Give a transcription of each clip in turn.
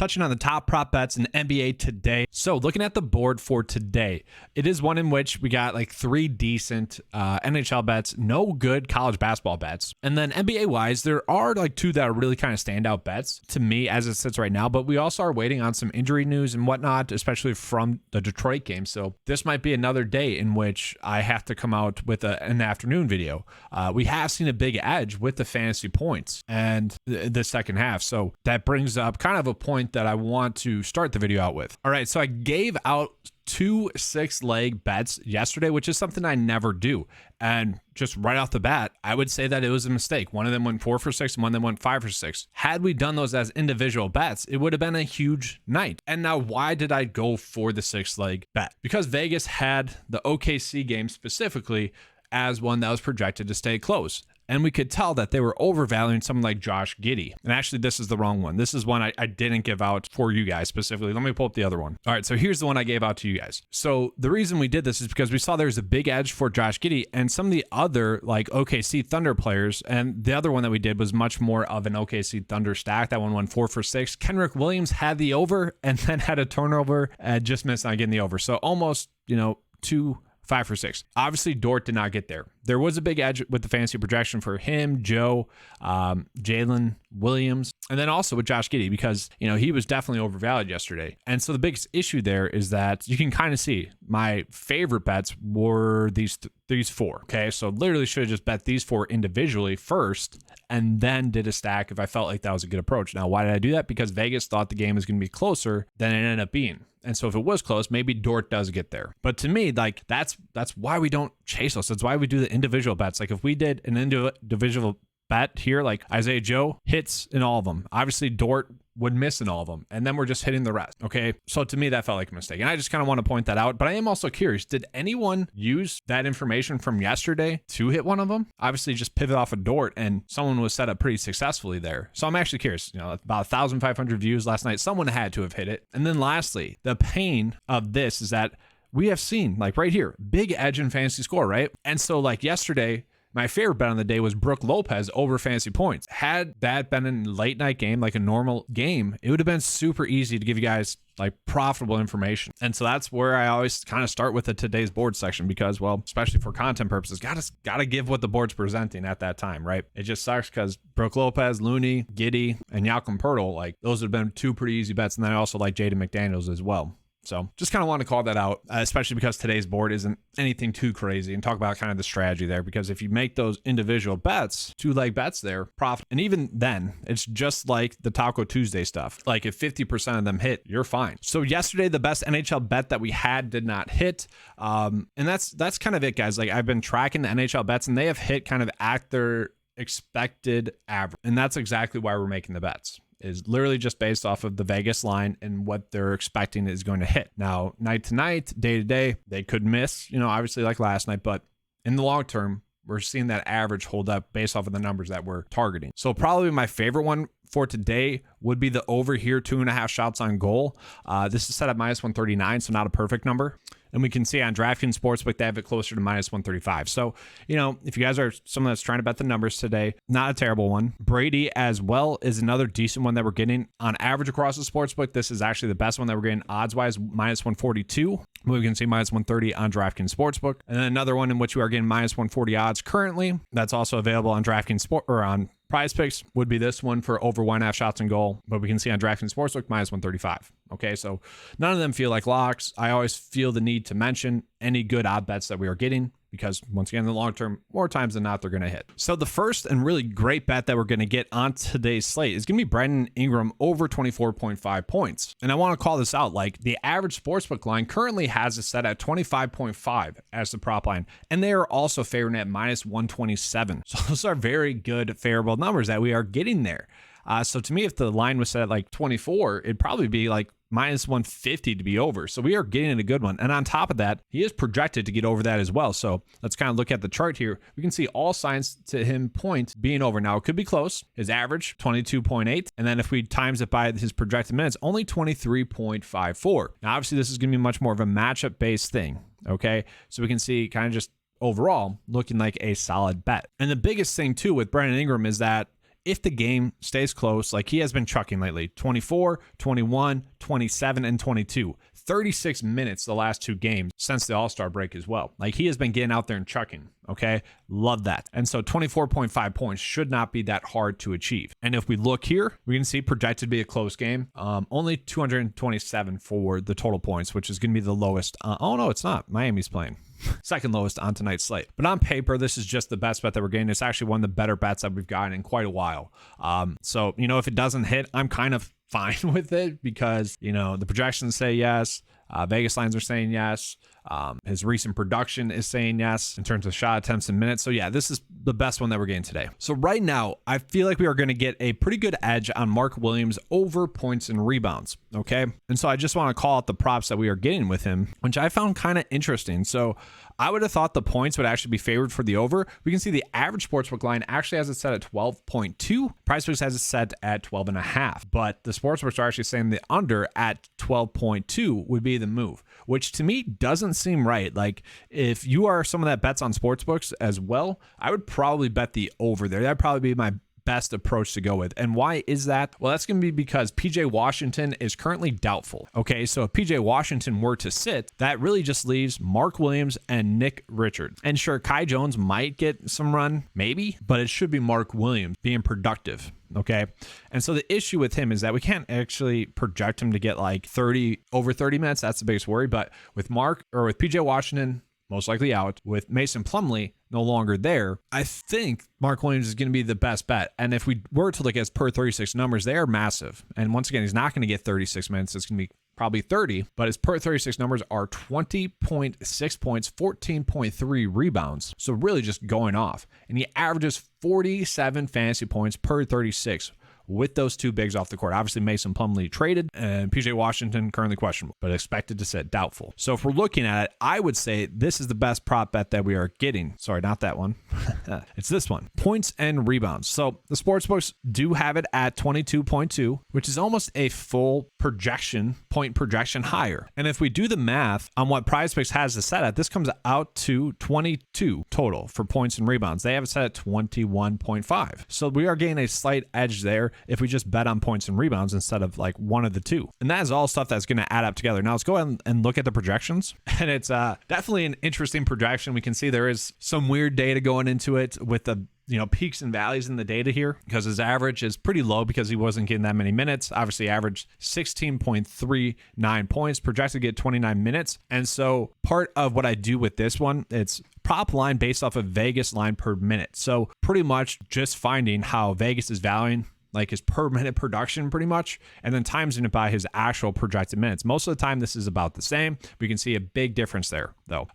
touching on the top prop bets in the NBA today. So looking at the board for today, it is one in which we got like 3 decent NHL bets, no good college basketball bets. And then NBA wise, there are like 2 that are really kind of standout bets to me as it sits right now, but we also are waiting on some injury news and whatnot, especially from the Detroit game. So this might be another day in which I have to come out with an afternoon video. We have seen a big edge with the fantasy points and the second half. So that brings up kind of a point that I want to start the video out with. All right, so I gave out 2 6-leg bets yesterday, which is something I never do. And just right off the bat, I would say that it was a mistake. One of them went 4 for 6 and one of them went 5 for 6. Had we done those as individual bets, it would have been a huge night. And now why did I go for the 6-leg bet? Because Vegas had the OKC game specifically as one that was projected to stay close. And we could tell that they were overvaluing someone like Josh Giddey. And actually, this is the wrong one. This is one I didn't give out for you guys specifically. Let me pull up the other one. All right, so here's the one I gave out to you guys. So the reason we did this is because we saw there's a big edge for Josh Giddey and some of the other like OKC Thunder players. And the other one that we did was much more of an OKC Thunder stack. That one went 4 for 6. Kenrich Williams had the over and then had a turnover and just missed on getting the over. So almost, 2 5 for 6. Obviously, Dort did not get there. There was a big edge with the fantasy projection for him, Joe, Jalen Williams, and then also with Josh Giddey because, he was definitely overvalued yesterday. And so the biggest issue there is that you can kind of see my favorite bets were these 4. Okay, so literally should have just bet these 4 individually first and then did a stack if I felt like that was a good approach. Now, why did I do that? Because Vegas thought the game was going to be closer than it ended up being. And so if it was close, maybe Dort does get there. But to me, like that's why we don't chase those. That's why we do the individual bets. Like if we did an individual bet here, like Isaiah Joe hits in all of them. Obviously, Dort would miss in all of them. And then we're just hitting the rest. Okay. So to me, that felt like a mistake. And I just kind of want to point that out. But I am also curious, did anyone use that information from yesterday to hit one of them? Obviously, just pivot off of Dort and someone was set up pretty successfully there. So I'm actually curious, about 1,500 views last night. Someone had to have hit it. And then lastly, the pain of this is that we have seen like right here, big edge in fantasy score, right? And so like yesterday, my favorite bet on the day was Brook Lopez over fantasy points. Had that been a late night game, like a normal game, it would have been super easy to give you guys like profitable information. And so that's where I always kind of start with the today's board section because, well, especially for content purposes, gotta give what the board's presenting at that time, right? It just sucks because Brook Lopez, Looney, Giddey, and Malcolm Pirtle, like those have been 2 pretty easy bets. And then I also like Jaden McDaniels as well. So just kind of want to call that out, especially because today's board isn't anything too crazy and talk about kind of the strategy there. Because if you make those individual bets, 2-leg bets there, profit. And even then, it's just like the Taco Tuesday stuff. Like if 50% of them hit, you're fine. So yesterday, the best NHL bet that we had did not hit. And that's kind of it, guys. Like I've been tracking the NHL bets and they have hit kind of at their expected average. And that's exactly why we're making the bets. Is literally just based off of the Vegas line and what they're expecting is going to hit. Now, night to night, day to day, they could miss, obviously like last night, but in the long term, we're seeing that average hold up based off of the numbers that we're targeting. So probably my favorite one for today would be the over here 2.5 shots on goal. This is set at -139, so not a perfect number. And we can see on DraftKings Sportsbook, they have it closer to -135. So, if you guys are someone that's trying to bet the numbers today, not a terrible one. Brady as well is another decent one that we're getting on average across the sportsbook. This is actually the best one that we're getting odds-wise, -142. We can see -130 on DraftKings Sportsbook. And then another one in which we are getting -140 odds currently. That's also available on DraftKings on PrizePicks would be this one for over 1.5 shots on goal, but we can see on DraftKings Sportsbook -135. Okay, so none of them feel like locks. I always feel the need to mention any good odd bets that we are getting because once again, in the long term, more times than not, they're going to hit. So the first and really great bet that we're going to get on today's slate is going to be Brandon Ingram over 24.5 points. And I want to call this out. Like the average sportsbook line currently has it set at 25.5 as the prop line. And they are also favoring at -127. So those are very good favorable numbers that we are getting there. So to me, if the line was set at like 24, it'd probably be like -150 to be over. So we are getting a good one. And on top of that, he is projected to get over that as well. So let's kind of look at the chart here. We can see all signs to him point being over. Now it could be close. His average 22.8. And then if we times it by his projected minutes, only 23.54. Now obviously this is going to be much more of a matchup based thing. Okay. So we can see kind of just overall looking like a solid bet. And the biggest thing too with Brandon Ingram is that if the game stays close, like he has been chucking lately, 24, 21, 27, and 22. 36 minutes the last 2 games since the All-Star break as well. Like he has been getting out there and chucking. Okay. Love that. And so 24.5 points should not be that hard to achieve. And if we look here, we can see projected to be a close game. Only 227 for the total points, which is going to be the lowest. Oh no, it's not. Miami's playing. Second lowest on tonight's slate. But on paper, this is just the best bet that we're getting. It's actually one of the better bets that we've gotten in quite a while. So, if it doesn't hit, I'm kind of fine with it because, the projections say yes. Vegas lines are saying yes. His recent production is saying yes in terms of shot attempts and minutes. So yeah, this is the best one that we're getting today. So right now, I feel like we are going to get a pretty good edge on Mark Williams over points and rebounds. Okay. And so I just want to call out the props that we are getting with him, which I found kind of interesting. So I would have thought the points would actually be favored for the over. We can see the average sportsbook line actually has it set at 12.2. PrizePicks has it set at 12.5. But the sportsbooks are actually saying the under at 12.2 would be the move, which to me doesn't seem right. Like if you are someone that bets on sportsbooks as well, I would probably bet the over there. That'd probably be my best approach to go with. And why is that? Well, that's going to be because PJ Washington is currently doubtful. Okay, so if PJ Washington were to sit, that really just leaves Mark Williams and Nick Richards. And sure, Kai Jones might get some run, maybe, but it should be Mark Williams being productive. Okay. And so the issue with him is that we can't actually project him to get like over 30 minutes. That's the biggest worry. But with PJ Washington, most likely out, with Mason Plumlee no longer there, I think Mark Williams is going to be the best bet. And if we were to look at his per 36 numbers, they are massive. And once again, he's not going to get 36 minutes. It's going to be probably 30, but his per 36 numbers are 20.6 points, 14.3 rebounds. So really just going off. And he averages 47 fantasy points per 36 with those 2 bigs off the court. Obviously, Mason Plumlee traded and PJ Washington currently questionable, but expected to sit doubtful. So if we're looking at it, I would say this is the best prop bet that we are getting. Sorry, not that one. It's this one. Points and rebounds. So the sportsbooks do have it at 22.2, which is almost a full point projection higher. And if we do the math on what PrizePicks has it set at, this comes out to 22 total for points and rebounds. They have it set at 21.5. So we are getting a slight edge there if we just bet on points and rebounds instead of like one of the 2. And that is all stuff that's going to add up together. Now let's go ahead and look at the projections. And it's definitely an interesting projection. We can see there is some weird data going into it with the peaks and valleys in the data here because his average is pretty low because he wasn't getting that many minutes. Obviously averaged 16.39 points, projected to get 29 minutes. And so part of what I do with this one, it's prop line based off of Vegas line per minute. So pretty much just finding how Vegas is valuing like his per minute production pretty much, and then timesing it by his actual projected minutes. Most of the time, this is about the same. We can see a big difference there, though.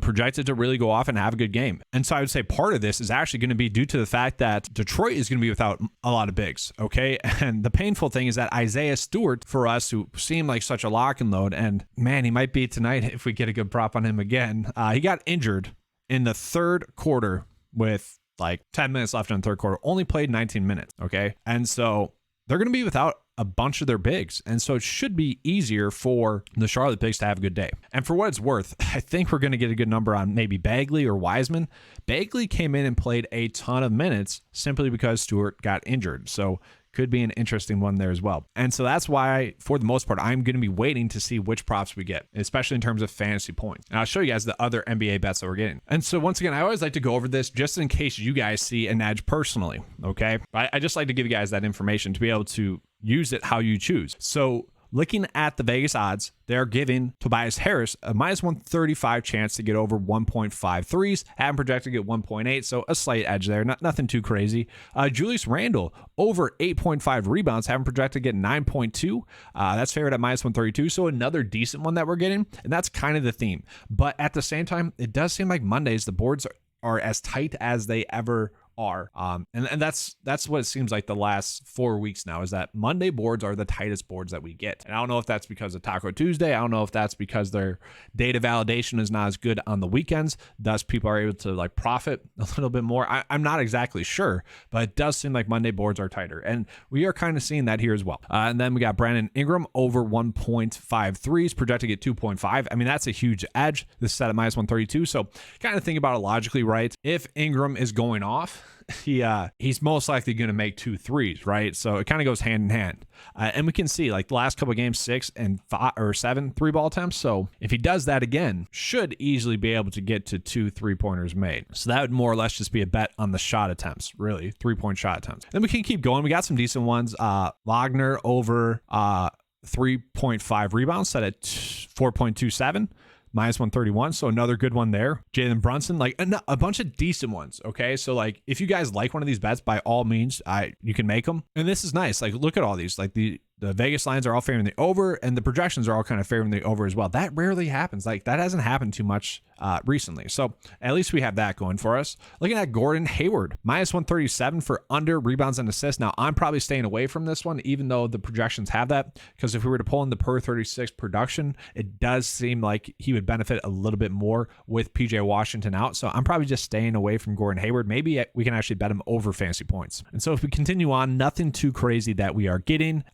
Projected to really go off and have a good game. And so I would say part of this is actually going to be due to the fact that Detroit is going to be without a lot of bigs, okay? And the painful thing is that Isaiah Stewart, for us, who seemed like such a lock and load, and man, he might be tonight if we get a good prop on him again. He got injured in the third quarter with like 10 minutes left in the third quarter, only played 19 minutes. Okay. And so they're going to be without a bunch of their bigs. And so it should be easier for the Charlotte bigs to have a good day. And for what it's worth, I think we're going to get a good number on maybe Bagley or Wiseman. Bagley came in and played a ton of minutes simply because Stewart got injured. So could be an interesting one there as well. And so that's why, for the most part, I'm going to be waiting to see which props we get, especially in terms of fantasy points. And I'll show you guys the other NBA bets that we're getting. And so once again, I always like to go over this just in case you guys see an edge personally, okay? I just like to give you guys that information to be able to use it how you choose. So looking at the Vegas odds, they're giving Tobias Harris a minus 135 chance to get over 1.5 threes. Haven't projected to get 1.8, so a slight edge there. Nothing too crazy. Julius Randle over 8.5 rebounds. Haven't projected to get 9.2. That's favored at minus 132, so another decent one that we're getting. And that's kind of the theme. But at the same time, it does seem like Mondays, the boards are as tight as they ever are. And that's what it seems like the last 4 weeks now, is that Monday boards are the tightest boards that we get. And I don't know if that's because of Taco Tuesday. I don't know if that's because their data validation is not as good on the weekends, thus people are able to like profit a little bit more. I'm not exactly sure, but it does seem like Monday boards are tighter, and we are kind of seeing that here as well. And then we got Brandon Ingram over 1.5 threes, projected to get 2.5. I mean, that's a huge edge. This is set at minus 132. So kind of think about it logically, right? If Ingram is going off, he's most likely going to make 2 threes, right? So it kind of goes hand in hand. And we can see like the last couple of games, 6 and 5 or 7 3-ball attempts. So if he does that again, should easily be able to get to 2 3-pointers made. So that would more or less just be a bet on the shot attempts, really 3-point shot attempts. Then we can keep going. We got some decent ones. Wagner over 3.5 rebounds set at 4.27. -131, so another good one there. Jalen Brunson, like a bunch of decent ones. Okay, so like if you guys like one of these bets, by all means, you can make them. And this is nice. Like look at all these. Like the Vegas lines are all favoring the over, and the projections are all kind of favoring the over as well. That rarely happens. Like that hasn't happened too much recently. So at least we have that going for us. Looking at Gordon Hayward, -137 for under rebounds and assists. Now I'm probably staying away from this one, even though the projections have that, because if we were to pull in the per 36 production, it does seem like he would benefit a little bit more with PJ Washington out. So I'm probably just staying away from Gordon Hayward. Maybe we can actually bet him over fantasy points. And so if we continue on, nothing too crazy that we are getting.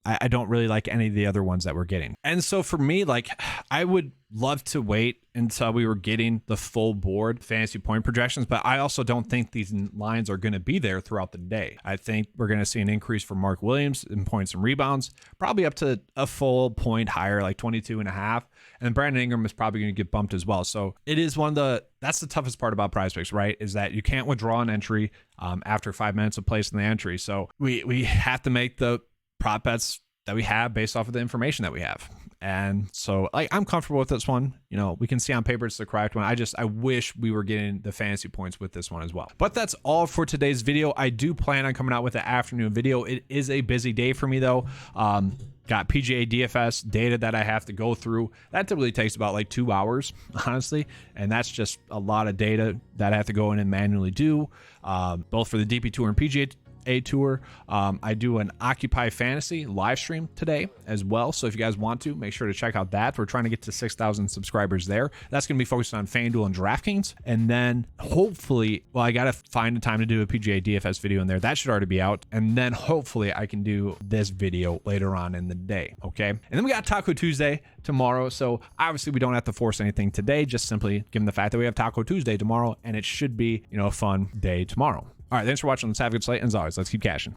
I don't really like any of the other ones that we're getting. And so for me, like I would love to wait until we were getting the full board fantasy point projections, but I also don't think these lines are going to be there throughout the day. I think we're going to see an increase for Mark Williams in points and rebounds, probably up to a full point higher, like 22.5. And Brandon Ingram is probably going to get bumped as well. So it is that's the toughest part about PrizePicks, right? Is that you can't withdraw an entry after 5 minutes of placing the entry. So we have to make the prop bets that we have based off of the information that we have. And so like I'm comfortable with this one. You know, we can see on paper it's the correct one. I wish we were getting the fantasy points with this one as well. But that's all for today's video. I do plan on coming out with an afternoon video. It is a busy day for me though. Got PGA DFS data that I have to go through. That typically takes about like 2 hours, honestly. And that's just a lot of data that I have to go in and manually do, both for the DP Tour and PGA Tour. I do an Occupy Fantasy live stream today as well. So if you guys want to, make sure to check out that. We're trying to get to 6,000 subscribers there. That's going to be focused on FanDuel and DraftKings. And then hopefully, well, I got to find a time to do a PGA DFS video in there. That should already be out. And then hopefully I can do this video later on in the day. Okay. And then we got Taco Tuesday tomorrow. So obviously we don't have to force anything today, just simply given the fact that we have Taco Tuesday tomorrow, and it should be, a fun day tomorrow. All right, thanks for watching. Let's have a good slate. And as always, let's keep cashing.